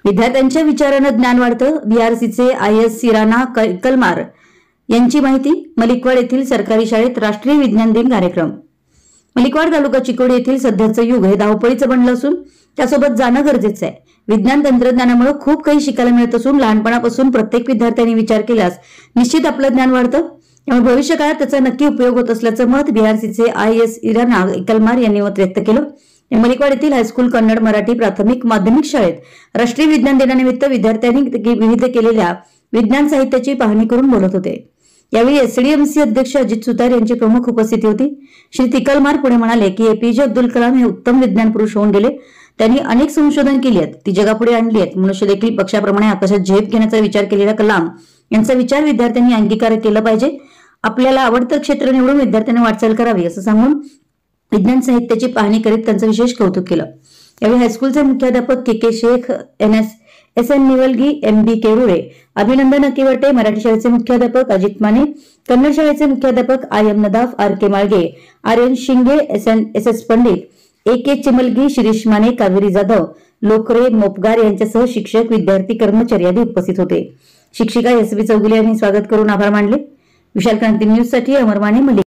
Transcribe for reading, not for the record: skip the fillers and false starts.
विद्यार्थ्यांच्या विचारानं ज्ञान वाढतं. बीआरसीचे IAS सिराना कलमार यांची माहिती. मलिकवाड येथील सरकारी शाळेत राष्ट्रीय विज्ञान दिन कार्यक्रम. मलिकवाड तालुका चिकोडी येथील सध्याचं युग हे धावपळीचं बनलं असून त्यासोबत जाणं गरजेचं आहे. विज्ञान तंत्रज्ञानामुळे खूप काही शिकायला मिळत असून लहानपणापासून प्रत्येक विद्यार्थ्यांनी विचार केल्यास निश्चित आपलं ज्ञान वाढतं. त्यामुळे भविष्य काळात त्याचा नक्की उपयोग होत असल्याचं मत बीआरसीचे IAS सिराना कलमार यांनी मत व्यक्त केलं. मलिकवाड येथील हायस्कूल कन्नड मराठी प्राथमिक माध्यमिक शाळेत राष्ट्रीय विज्ञान दिनानिमित्त विद्यार्थ्यांनी विविध केलेल्या विज्ञान साहित्याची पाहणी करून बोलत होते. यावेळी SDMC अध्यक्ष अजित सुतार यांची प्रमुख उपस्थिती होती. श्री तिकलमार पुढे म्हणाले की APJ अब्दुल कलाम हे उत्तम विज्ञान पुरुष होऊन गेले. त्यांनी अनेक संशोधन केली आहेत, ती जगापुढे आणली आहेत. मनुष्य देखील पक्षाप्रमाणे आकाशात झेप घेण्याचा विचार केलेला कलाम यांचा विचार विद्यार्थ्यांनी अंगीकार केला पाहिजे. आपल्याला आवडतं क्षेत्र निवडून विद्यार्थ्यांनी वाटचाल करावी असं सांगून विज्ञान साहित्याची पाहणी करीत त्यांचं विशेष कौतुक केलं. यावेळी हायस्कूलचे मुख्याध्यापक KK शेख, SN निवलगी, MB केरुळे, अभिनंदन अकिवटे, मराठी शाळेचे मुख्याध्यापक अजित माने, कन्नड शाळेचे मुख्याध्यापक IM Nadaf, RK Malge, RN शिंगे, SS पंडित, AK चिमलगी, शिरीष माने, कावेरी जाधव, लोकरे मोपगार यांच्यासह शिक्षक, विद्यार्थी, कर्मचारी आदी उपस्थित होते. शिक्षिका SV चौगुले यांनी स्वागत करून आभार मानले. विशाल क्रांती न्यूज साठी अमर माने, मलिक.